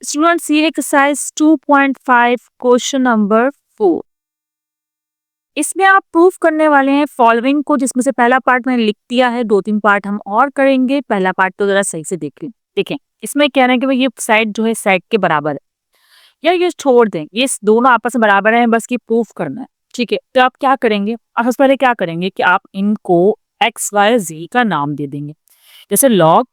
Student सी exercise 2.5 question number 4। इसमें आप proof करने वाले हैं फॉलोइंग को, जिसमें से पहला पार्ट मैंने लिख दिया है, 2-3 पार्ट हम और करेंगे। पहला पार्ट तो जरा सही से देख लें। देखें, इसमें कह रहे हैं कि भाई ये साइड जो है साइड के बराबर है, या ये छोड़ दें, ये दोनों आपस में बराबर हैं, बस ये प्रूफ करना है। ठीक है, तो आप क्या करेंगे? आप सबसे पहले क्या करेंगे कि आप इनको एक्स वाई जी का नाम दे देंगे। जैसे लॉग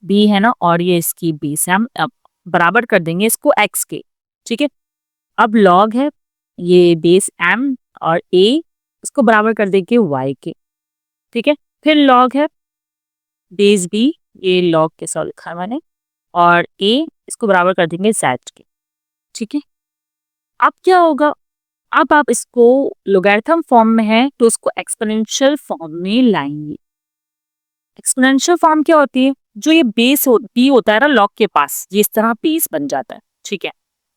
बी है ना, और ये इसकी बेस है, हम अब बराबर कर देंगे इसको एक्स के। ठीक है, अब लॉग है ये बेस एम, और ए इसको बराबर कर देंगे वाई के। ठीक है, फिर लॉग है बेस बी, ये लॉग के साथ लिखा है मैंने, और ए इसको बराबर कर देंगे जेड के। ठीक है, अब क्या होगा? अब आप इसको लोगैरिथम फॉर्म में है तो इसको एक्सपोनेंशियल फॉर्म में लाएंगे। एक्सपोनेंशियल फॉर्म क्या होती है? जो ये बेस बी होता है ना लॉग के पास, ये इस तरह बेस बन जाता है। ठीक है,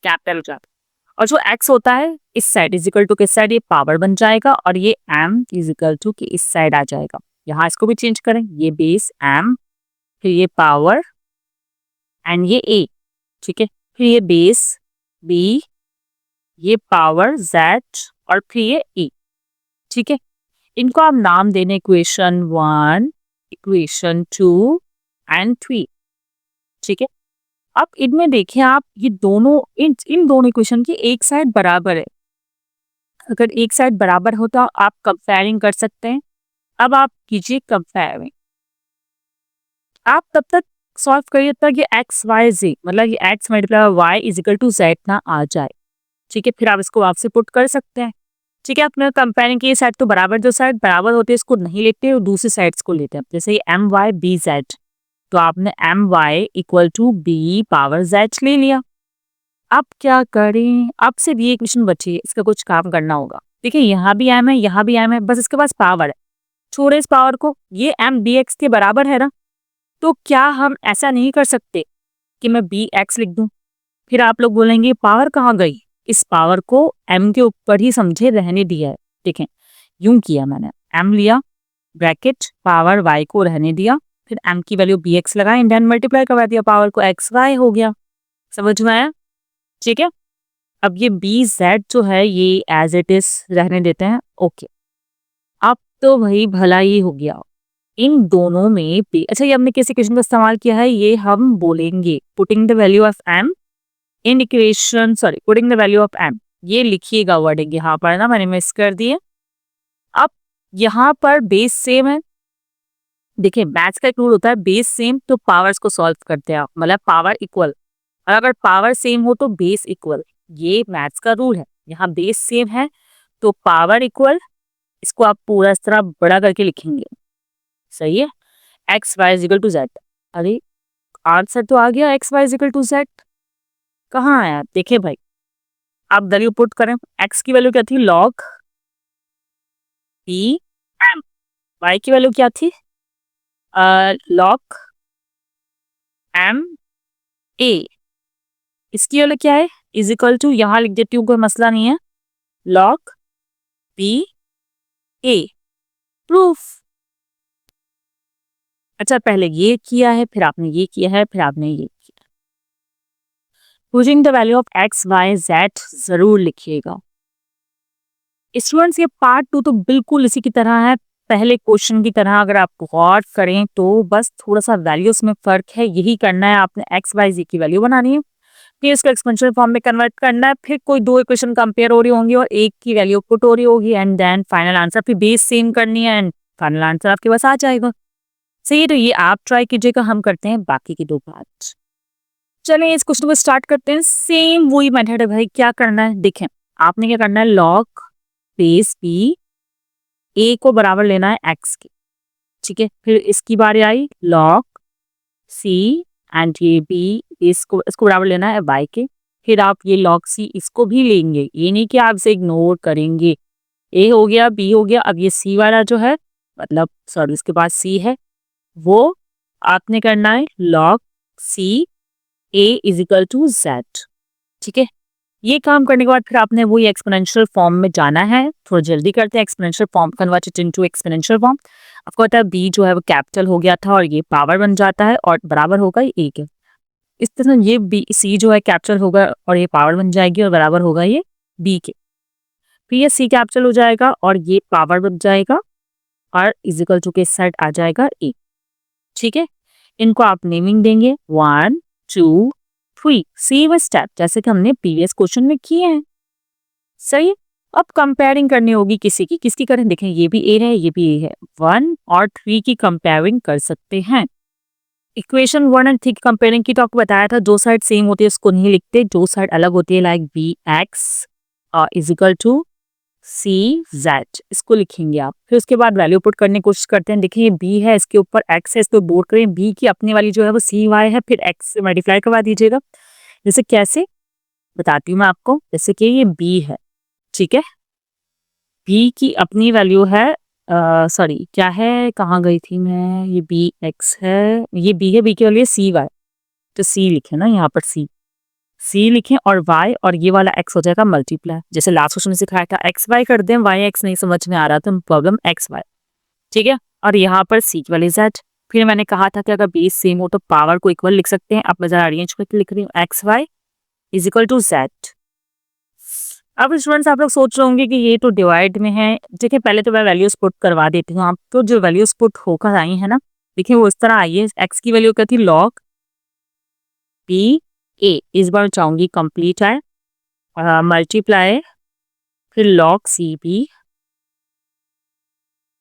कैपिटल हो जाता है, और जो x होता है इस साइड इज इक्वल टू किस साइड, ये पावर बन जाएगा, और ये m इज इक्वल टू कि इस साइड आ जाएगा। यहाँ इसको भी चेंज करें, ये बेस m, फिर ये पावर एंड ये a। ठीक है, फिर ये बेस b, ये पावर z, और फिर ये e। ठीक है, इनको आप नाम देने इक्वेशन 1, इक्वेशन 2 एंड 3। ठीक है, अब इनमें देखें आप, ये दोनों इन दोनों इक्वेशन की एक साइड बराबर है। अगर एक साइड बराबर हो तो आप कंपेयरिंग कर सकते हैं। अब आप कीजिए कंपेयरिंग। आप तब तक सॉल्व करिए तक ये एक्स वाई जे, मतलब ये X multiply Y is equal to Z ना आ जाए। ठीक है, फिर आप इसको आपसे पुट कर सकते हैं। ठीक है, अपने कंपेयरिंग की साइड तो बराबर, जो साइड बराबर होती है इसको नहीं लेते और दूसरी साइड्स को लेते हैं। जैसे ये एम वाई बी जेड, तो आपने M Y equal to B power Z ले लिया। अब क्या करें? अब सिर्फ ये इक्वेशन बची है, इसका कुछ काम करना होगा। देखिए, यहाँ भी एम है, यहाँ भी एम है, बस इसके पास पावर है। छोड़े इस पावर को, ये एम बी एक्स के बराबर है ना, तो क्या हम ऐसा नहीं कर सकते कि मैं बी एक्स लिख दूं? फिर आप लोग बोलेंगे पावर कहाँ गई? इस पावर को एम के ऊपर ही समझे रहने दिया है। देखें, यूं किया मैंने, एम लिया ब्रैकेट, पावर वाई को रहने दिया, फिर एम की वैल्यू बी एक्स लगाई, देन मल्टीप्लाई करवा दिया, पावर को एक्स वाई हो गया। समझ में आया? ठीक है, अब ये बी जेड जो है ये एज इट इज रहने देते हैं। ओके, अब तो भाई भला ही हो गया। इन दोनों में अच्छा, ये हमने किस इक्वेशन का इस्तेमाल किया है, ये हम बोलेंगे putting the value of M in equation, sorry putting the value of M, ये लिखिएगा वर्डिंग यहाँ पर ना, मैंने मिस कर दिए। अब यहाँ पर बेस सेम है। देखिए, मैथ्स का एक रूल होता है, बेस सेम तो पावर्स को सॉल्व करते हैं आप, मतलब पावर इक्वल, और अगर पावर सेम हो तो बेस इक्वल। ये मैथ्स का रूल है। यहाँ बेस सेम है तो पावर इक्वल, इसको आप पूरा इस तरह बड़ा करके लिखेंगे। सही है, X Y equal to Z. अरे आंसर तो आ गया, X Y equal to Z. कहाँ आया? देखिए भाई, आप वैल्यू पुट करें, एक्स की वैल्यू क्या थी? लॉग पी एम, वाई की वैल्यू क्या थी? लॉग एम ए, इसकी वैल्यू क्या है? इज इक्वल टू, यहाँ लिख देती हूँ, कोई मसला नहीं है, लॉग बी ए। प्रूफ। अच्छा, पहले ये किया है, फिर आपने ये किया है, फिर आपने ये किया। Putting the value of X Y Z जरूर लिखिएगा। स्टूडेंट्स, ये पार्ट 2 तो बिल्कुल इसी की तरह है, पहले क्वेश्चन की तरह। अगर आप गौर करें तो बस थोड़ा सा वैल्यूज में फर्क है, यही करना है आपने। एक्स वाई जी की वैल्यू बनानी है, फिर इसको एक्सपेंशन फॉर्म में कन्वर्ट करना है, फिर कोई दो इक्वेशन कंपेयर हो रही होंगी और एक की वैल्यू पुट हो रही होगी, एंड देन फाइनल आंसर, फिर बेस सेम करनी है, एंड फाइनल आंसर आपके पास आ जाएगा। सही है, तो ये आप ट्राई कीजिएगा, हम करते हैं बाकी की दो पार्ट। चलिए इस क्वेश्चन को स्टार्ट करते हैं। सेम वही मेथड है भाई, क्या करना है देखें, आपने क्या करना है, लॉग बेस बी, ए को बराबर लेना है एक्स के। ठीक है, फिर इसकी बारी आई लॉग सी, एंड ये बी, इसको बराबर लेना है वाई के। फिर आप ये लॉग सी इसको भी लेंगे, ये नहीं कि आप इसे इग्नोर करेंगे। ए हो गया, बी हो गया, अब ये सी वाला जो है, मतलब सॉरी इसके पास सी है, वो आपने करना है log C A is equal to Z. ठीक है, ये काम करने के बाद फिर आपने वही एक्सपोनेंशियल फॉर्म में जाना है। थोड़ा जल्दी करते हैं, exponential form converted into exponential form. आपको पता है बी जो है वो कैपिटल हो गया था, और ये पावर बन जाता है, और बराबर होगा ए के। इस तरह ये बी सी जो है कैप्चर होगा और ये पावर बन जाएगी और बराबर होगा ये बी के। फिर ये सी कैप्चर हो जाएगा और ये पावर बन जाएगा और इजिकल टू के साइड आ जाएगा ए। ठीक है, इनको आप नेमिंग देंगे 1 2 3 सेम स्टेप जैसे कि हमने प्रीवियस क्वेश्चन में किए हैं। सही है? अब कंपेयरिंग करनी होगी किसकी करें, देखें ये भी ए है ये भी ए है, 1 और 3 की कंपेयरिंग कर सकते हैं। इक्वेशन 1 एंड 3 की कंपेयरिंग की तो आपको बताया था, दो साइड सेम होती है उसको नहीं लिखते, दो साइड अलग होती है, like B X is equal to C Z, इसको लिखेंगे आप। फिर उसके बाद वैल्यू पुट करने की कोशिश करते हैं। देखिए ये बी है, इसके ऊपर एक्स है, इसको बोर्ड करें, बी की अपनी वाली जो है वो सी वाई है, फिर एक्स से मल्टीप्लाई करवा दीजिएगा। जैसे कैसे बताती हूँ मैं आपको, जैसे कि ये बी है, ठीक है, बी की अपनी वैल्यू है, सॉरी क्या है, कहाँ गई थी मैं, ये बी एक्स है, ये बी है, बी की वैल्यू है सी वाई, तो सी लिखे ना यहाँ पर, सी लिखें और y और ये वाला x हो जाएगा मल्टीप्लाई। जैसे लास्ट क्वेश्चन में सिखाया था एक्स वाई कर दें, y x नहीं समझ में आ रहा तो प्रॉब्लम एक्स वाई, ठीक है, और यहाँ पर c की वैल्यू z। फिर मैंने कहा था कि अगर बेस सेम हो तो पावर को इक्वल लिख सकते हैं। अब मैं जरा अरेंज करके लिख रही हूँ, X Y is equal to z। अब स्टूडेंट्स आप लोग सोच रहे होंगे कि ये तो डिवाइड में है। देखिए पहले तो मैं वैल्यूज पुट करवा देती हूँ आपको, जो वैल्यूज पुट होकर आई है ना, देखिए वो इस तरह आई है, एक्स की वैल्यू क्या थी, लॉग पी ए, इस बार चाहूंगी कंप्लीट है, मल्टीप्लाई फिर लॉग सी बी,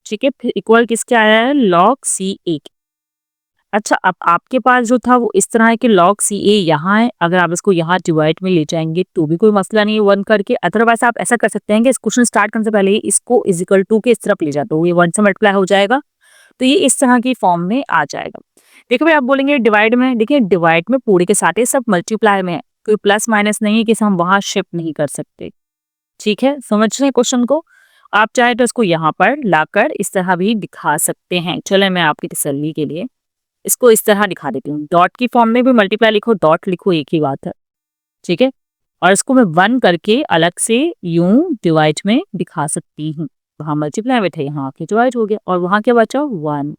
ठीक है, फिर इक्वल किसके आया है, लॉग सी ए। अच्छा अब आपके पास जो था वो इस तरह है कि लॉग सी ए यहाँ है, अगर आप इसको यहाँ डिवाइड में ले जाएंगे तो भी कोई मसला नहीं है 1 करके। अदरवाइज आप ऐसा कर सकते हैं कि इस क्वेश्चन स्टार्ट करने से पहले ही इसको इजिकल टू के इस तरफ ले जाते हो, ये 1 से मल्टीप्लाई हो जाएगा, तो ये इस तरह की फॉर्म में आ जाएगा। देखो भाई आप बोलेंगे डिवाइड में, देखिए डिवाइड में पूरे के साथ सब मल्टीप्लाई में है, कोई प्लस माइनस नहीं है कि हम वहां शिफ्ट नहीं कर सकते। ठीक है, समझ रहे हैं क्वेश्चन को, आप चाहे तो इसको यहाँ पर लाकर इस तरह भी दिखा सकते हैं। चले मैं आपकी तसल्ली के लिए इसको इस तरह दिखा देती हूँ, डॉट की फॉर्म में भी मल्टीप्लाई लिखो डॉट लिखो एक ही बात है, ठीक है, और इसको मैं 1 करके अलग से यूं डिवाइड में दिखा सकती हूँ। वहां मल्टीप्लाई में थे, यहाँ आके डिवाइड हो गया और वहां क्या बचा 1।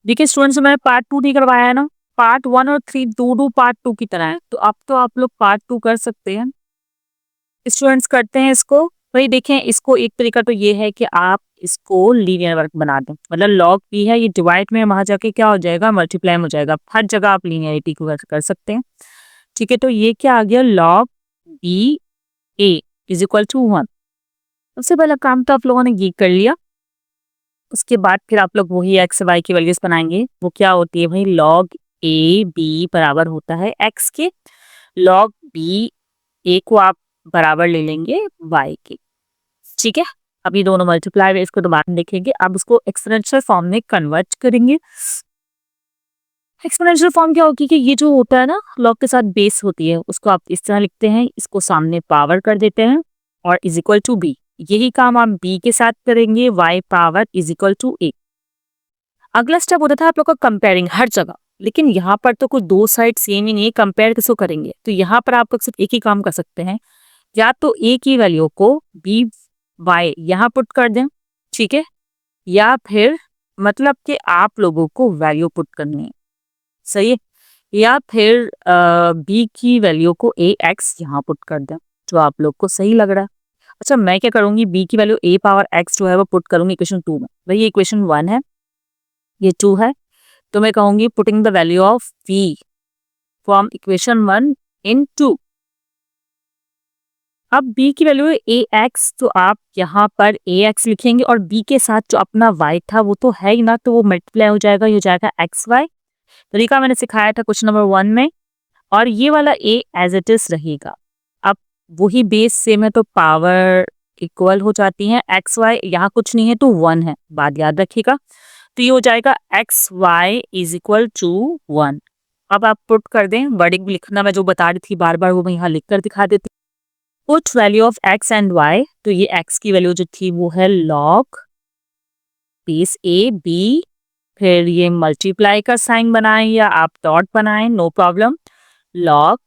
देखिए स्टूडेंट्स मैंने पार्ट 2 नहीं करवाया है ना, पार्ट 1 और 3 दो पार्ट 2 की तरह है, तो अब तो आप लोग पार्ट 2 कर सकते हैं। स्टूडेंट्स करते हैं इसको, भाई देखें इसको एक तरीका तो ये है कि आप इसको लीनियर वर्क बना दें, मतलब लॉग पी है ये डिवाइड में, वहां जाके क्या हो जाएगा मल्टीप्लाई हो जाएगा, हर जगह आप लीनियरिटी को कर सकते हैं। ठीक है, तो ये क्या आ गया, log b a is equal to 1। सबसे पहला काम तो आप लोगों ने ये कर लिया, उसके बाद फिर आप लोग वही एक्स वाई की वैल्यूज बनाएंगे। वो क्या होती है भाई, लॉग ए बी बराबर होता है एक्स के, लॉग बी ए को आप बराबर ले लेंगे वाई के। ठीक है, अब ये दोनों मल्टीप्लाई हुए, इसको दोबारा में देखेंगे, अब उसको एक्सपोनेंशियल फॉर्म में कन्वर्ट करेंगे। एक्सपोनेंशियल फॉर्म क्या होगी कि ये जो होता है ना लॉग के साथ बेस होती है, उसको आप इस तरह लिखते हैं, इसको सामने पावर कर देते हैं और इज इक्वल टू बी। यही काम आप बी के साथ करेंगे, Y power is equal to A. अगला स्टेप होता था आप लोग का कंपेयरिंग हर जगह, लेकिन यहाँ पर तो कोई दो साइड सेम ही नहीं है, कंपेयर किसको करेंगे, तो यहाँ पर आप लोग सिर्फ एक ही काम कर सकते हैं, या तो ए की वैल्यू को बी वाई यहाँ पुट कर दें, ठीक है, या फिर मतलब कि आप लोगों को वैल्यू पुट करनी है, सही है, या फिर बी की वैल्यू को ए एक्स यहाँ पुट कर दें, जो आप लोग को सही लग रहा है। अच्छा मैं क्या करूंगी, बी की वैल्यू ए पावर एक्स जो है वो पुट करूंगी इक्वेशन 2 में। भाई ये इक्वेशन 1 है, ये 2 है, तो मैं कहूंगी putting the value of b from equation 1 in 2। अब b की वैल्यू है ए एक्स, तो आप यहाँ पर ए एक्स लिखेंगे और b के साथ जो अपना y था वो तो है ही ना, तो वो मल्टीप्लाई हो जाएगा, ये हो जाएगा एक्स वाई। तरीका मैंने सिखाया था क्वेश्चन नंबर 1 में, और ये वाला a एज इट इज रहेगा। अब वही बेस सेम है तो पावर इक्वल हो जाती है, एक्स वाई यहाँ कुछ नहीं है तो 1 है, बात याद रखिएगा, तो ये हो जाएगा x Y is equal to 1। अब आप पुट कर दें, वर्डिंग लिखना मैं जो बता रही थी बार बार वो मैं यहाँ लिख कर दिखा देती। Put value of x and y, तो ये एक्स की वैल्यू जो थी वो है लॉग बेस ए बी, फिर ये मल्टीप्लाई का साइन बनाएं या आप डॉट बनाएं no problem, log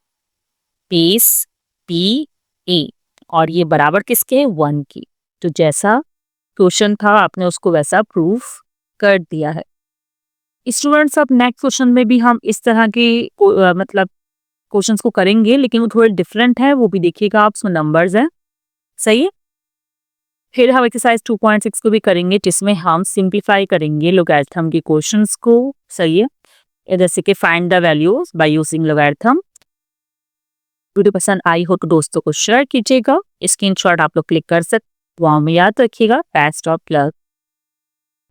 base B A, और ये बराबर किसके 1 की। तो जैसा क्वेश्चन था आपने उसको वैसा प्रूफ कर दिया है। स्टूडेंट्स अब नेक्स्ट क्वेश्चन में भी हम इस तरह के मतलब क्वेश्चंस को करेंगे, लेकिन वो थोड़े डिफरेंट है, वो भी देखिएगा आप, उसमें नंबर्स हैं। सही है। फिर हम एक्सरसाइज 2.6 को भी करेंगे, जिसमें हम सिंप्लीफाई करेंगे लोगैरिथम के क्वेश्चंस को। सही है। जैसे कि find the values by using logarithm. Video पसंद आई हो तो दोस्तों को शेयर कीजिएगा, स्क्रीनशॉट आप लोग क्लिक कर सकते, वहाँ में याद रखिएगा। Best of luck.